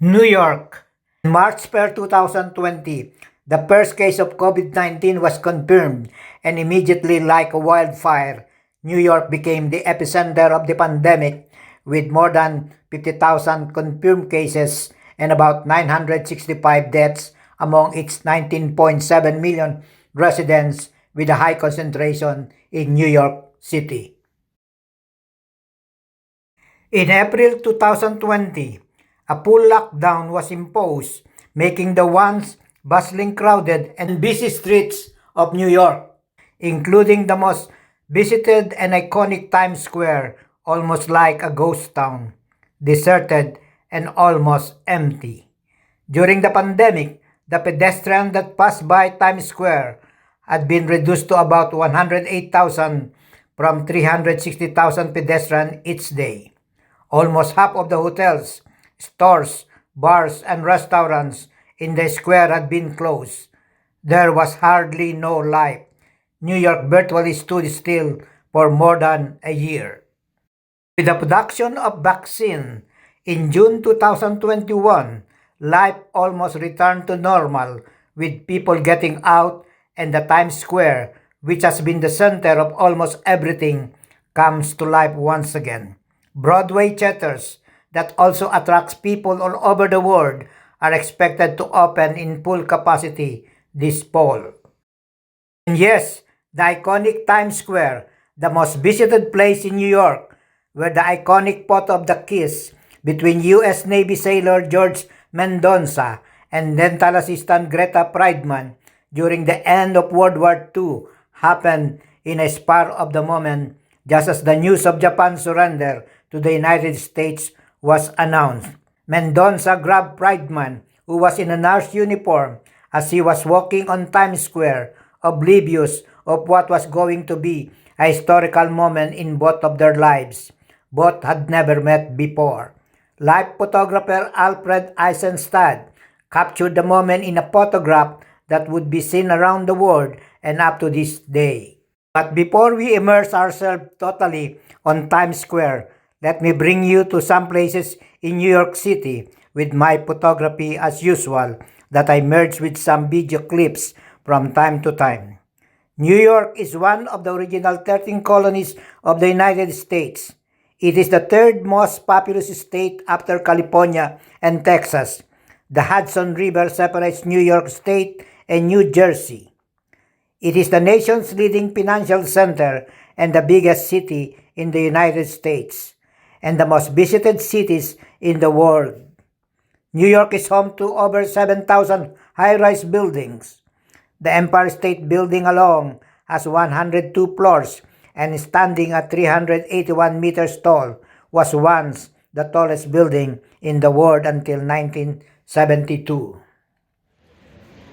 New York. In March 2020, the first case of COVID-19 was confirmed, and immediately, like a wildfire, New York became the epicenter of the pandemic with more than 50,000 confirmed cases and about 965 deaths among its 19.7 million residents, with a high concentration in New York City. In April 2020, a full lockdown was imposed, making the once bustling, crowded, and busy streets of New York, including the most visited and iconic Times Square, almost like a ghost town, deserted and almost empty. During the pandemic, the pedestrians that passed by Times Square had been reduced to about 108,000 from 360,000 pedestrians each day. Almost half of the hotels, stores, bars, and restaurants in the square had been closed. There was hardly no life. New York virtually stood still for more than a year. With the production of vaccine in June 2021, life almost returned to normal, with people getting out, and the Times Square, which has been the center of almost everything, comes to life once again. Broadway theaters that also attracts people all over the world are expected to open in full capacity this fall. And yes, the iconic Times Square, the most visited place in New York, where the iconic photo of the kiss between U.S. Navy sailor George Mendonça and dental assistant Greta Friedman during the end of World War II happened in a spur of the moment, just as the news of Japan's surrender to the United States was announced. Mendonça grabbed Friedman, who was in a nurse uniform, as he was walking on Times Square, oblivious of what was going to be a historical moment in both of their lives. Both had never met before. Live photographer Alfred Eisenstadt captured the moment in a photograph that would be seen around the world and up to this day. But before we immerse ourselves totally on Times Square, let me bring you to some places in New York City with my photography as usual, that I merge with some video clips from time to time. New York is one of the original 13 colonies of the United States. It is the third most populous state after California and Texas. The Hudson River separates New York State and New Jersey. It is the nation's leading financial center and the biggest city in the United States, and the most visited cities in the world. New York is home to over 7,000 high-rise buildings. The Empire State Building alone has 102 floors and, standing at 381 meters tall, was once the tallest building in the world until 1972.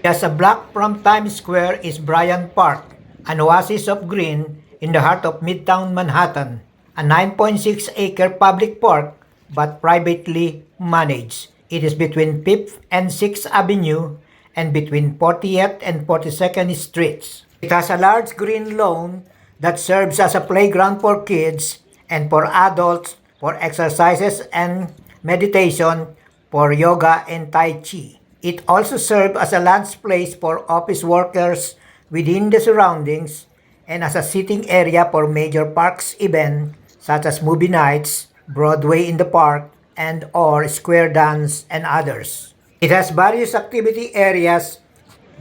Just a block from Times Square is Bryant Park, an oasis of green in the heart of Midtown Manhattan, a 9.6-acre public park but privately managed. It is between 5th and 6th Avenue and between 40th and 42nd Streets. It has a large green lawn that serves as a playground for kids and for adults, for exercises and meditation, for yoga and Tai Chi. It also serves as a lunch place for office workers within the surroundings and as a sitting area for major parks events such as movie nights, Broadway in the park, and or square dance and others. It has various activity areas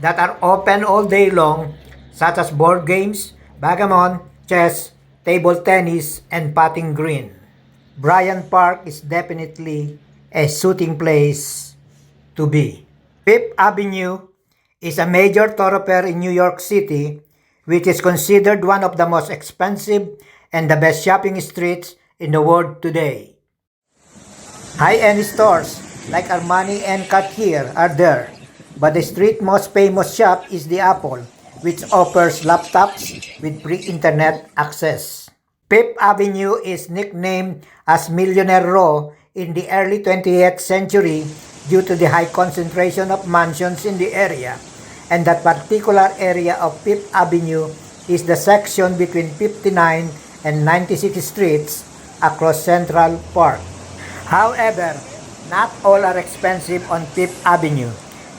that are open all day long, such as board games, backgammon, chess, table tennis, and putting green. Bryant Park is definitely a shooting place to be. Fifth Avenue is a major thoroughfare in New York City, which is considered one of the most expensive and the best shopping streets in the world today. High-end stores like Armani and Cartier are there, but the street's most famous shop is the Apple, which offers laptops with free internet access. Fifth Avenue is nicknamed as Millionaire Row in the early 20th century due to the high concentration of mansions in the area, and that particular area of Fifth Avenue is the section between 59 and 96 streets across Central Park. However, Not all are expensive on Fifth Avenue,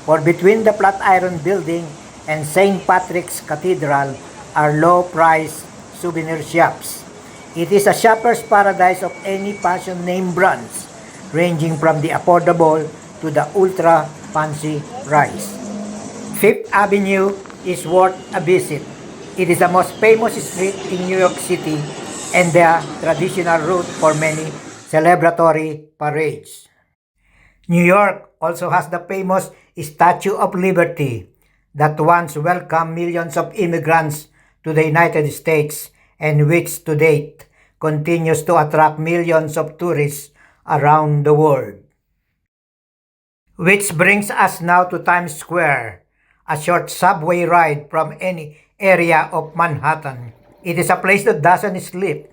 for between the Flatiron Building and St. Patrick's Cathedral are low-priced souvenir shops. It is a shopper's paradise of any fashion name brands, ranging from the affordable to the ultra-fancy price. Fifth Avenue is worth a visit. It is the most famous street in New York City and the traditional route for many celebratory parades. New York also has the famous Statue of Liberty that once welcomed millions of immigrants to the United States and which to date continues to attract millions of tourists around the world. Which brings us now to Times Square, a short subway ride from any area of Manhattan. It is a place that doesn't sleep,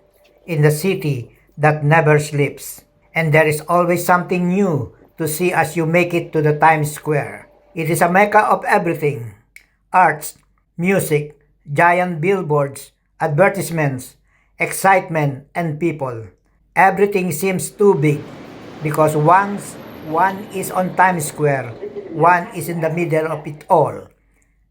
in the city that never sleeps. And there is always something new to see as you make it to the Times Square. It is a mecca of everything: arts, music, giant billboards, advertisements, excitement, and people. Everything seems too big because once one is on Times Square, one is in the middle of it all.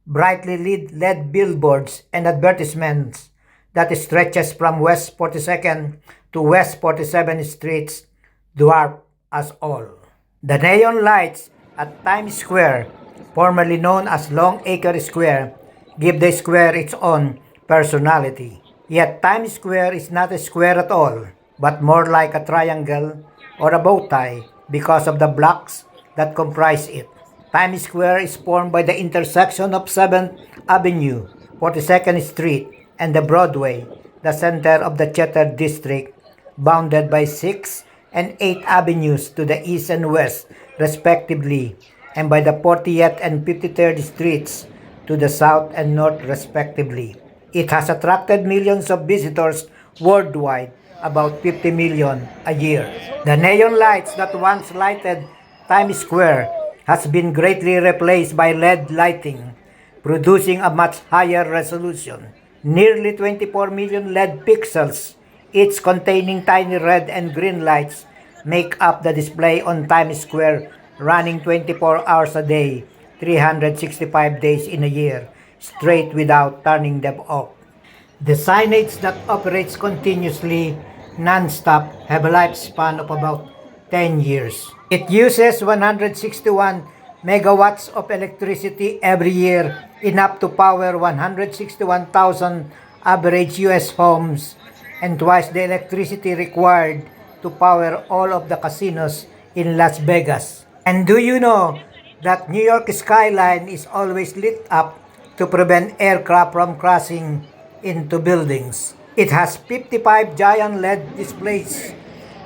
Brightly LED billboards and advertisements that stretches from West 42nd to West 47th Streets dwarf us all. The neon lights at Times Square, formerly known as Longacre Square, give the square its own personality. Yet Times Square is not a square at all, but more like a triangle or a bow tie because of the blocks that comprise it. Times Square is formed by the intersection of 7th Avenue, 42nd Street, and the Broadway, the center of the Theater District, bounded by 6th and 8th Avenues to the east and west, respectively, and by the 40th and 53rd Streets to the south and north, respectively. It has attracted millions of visitors worldwide, about 50 million a year. The neon lights that once lighted Times Square has been greatly replaced by LED lighting, producing a much higher resolution. Nearly 24 million LED pixels, each containing tiny red and green lights, make up the display on Times Square, running 24 hours a day, 365 days in a year, straight without turning them off. The signage that operates continuously, non-stop, have a lifespan of about 10 years. It uses 161 megawatts of electricity every year, enough to power 161,000 average US homes and twice the electricity required to power all of the casinos in Las Vegas. And do you know that New York skyline is always lit up to prevent aircraft from crashing into buildings? It has 55 giant LED displays,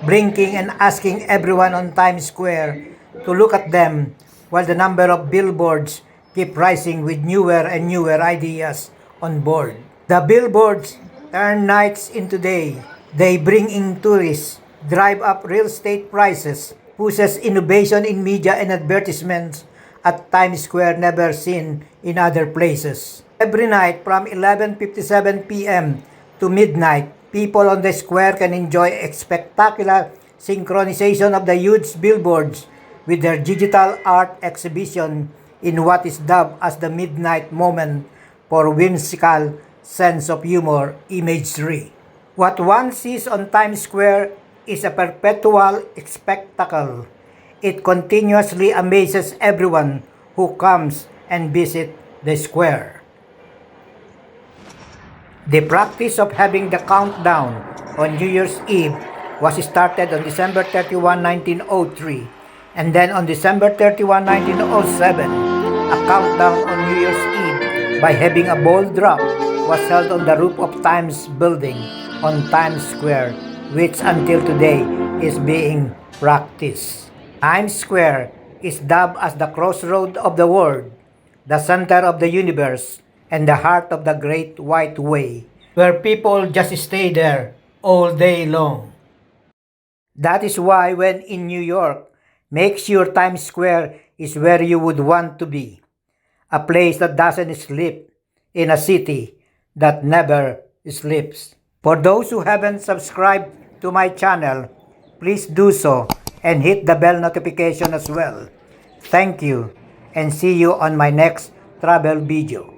blinking and asking everyone on Times Square to look at them, while the number of billboards keep rising with newer and newer ideas on board. The billboards turn nights into day. They bring in tourists, drive up real estate prices, pushes innovation in media and advertisements at Times Square never seen in other places. Every night from 11:57 p.m. to midnight, people on the square can enjoy a spectacular synchronization of the huge billboards with their digital art exhibition in what is dubbed as the midnight moment for whimsical sense of humor imagery. What one sees on Times Square is a perpetual spectacle. It continuously amazes everyone who comes and visits the square. The practice of having the countdown on New Year's Eve was started on December 31, 1903, and then on December 31, 1907, a countdown on New Year's Eve by having a ball drop was held on the roof of Times Building on Times Square, which until today is being practiced. Times Square is dubbed as the crossroad of the world, the center of the universe, and the heart of the Great White Way, where people just stay there all day long. That is why when in New York, make sure Times Square is where you would want to be. A place that doesn't sleep, in a city that never sleeps. For those who haven't subscribed to my channel, please do so and hit the bell notification as well. Thank you and see you on my next travel video.